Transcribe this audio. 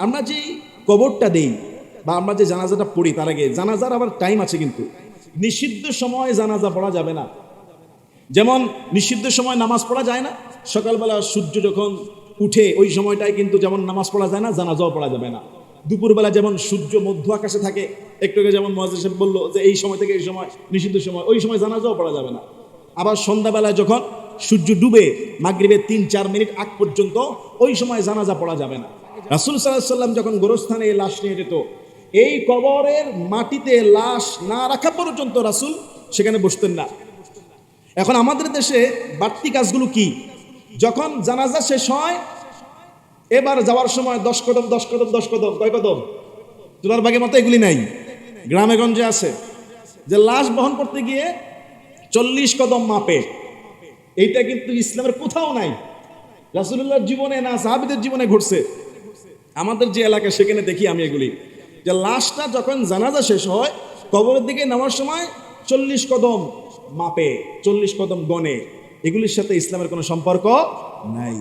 আমরা যে কবরটা দেই বা আমরা যে জানাজাটা পড়ি, তার আগে জানাজার আবার টাইম আছে, কিন্তু নিষিদ্ধ সময় জানাজা পড়া যাবে না। যেমন নিষিদ্ধ সময় নামাজ পড়া যায় না, সকালবেলা সূর্য যখন উঠে ওই সময়টায় কিন্তু যেমন নামাজ পড়া যায় না, জানাজাও পড়া যাবে না। দুপুরবেলা যেমন সূর্য মধ্য আকাশে থাকে, একটু আগে যেমন মুয়াজ্জিন সাহেব বললো যে এই সময় থেকে এই সময় নিষিদ্ধ সময়, ওই সময় জানাজাও পড়া যাবে না। আবার সন্ধ্যাবেলায় যখন সূর্য ডুবে মাগরিবের ৩-৪ মিনিট আগ পর্যন্ত, ওই সময় জানাজা পড়া যাবে না। রাসূল সাল্লাল্লাহু আলাইহি ওয়াসাল্লাম যখন গোরস্থানে এই লাশ নিয়ে যেত, এই কবরের মাটিতে লাশ না রাখা পর্যন্ত রাসূল সেখানে বসতেন না। এখন আমাদের দেশে বাড়তি কাজগুলো কি? যখন জানাজা শেষ হয়, এবার যাওয়ার সময় 10 কদম 10 কদম 10 কদম, কয় কদম? তোলার বাগের মতো এগুলি নাই, গ্রামে গঞ্জে আছে যে লাশ বহন করতে গিয়ে 40 কদম মাপে। এইটা কিন্তু ইসলামের কোথাও নাই, রাসূলুল্লাহর জীবনে না সাহাবীদের জীবনে ঘটছে। আমাদের যে এলাকা সেখানে দেখি আমি এগুলি, যে লাশটা যখন জানাজা শেষ হয় কবরের দিকে নেওয়ার সময় 40 কদম মাপে, 40 কদম গণে। এগুলির সাথে ইসলামের কোনো সম্পর্ক নাই।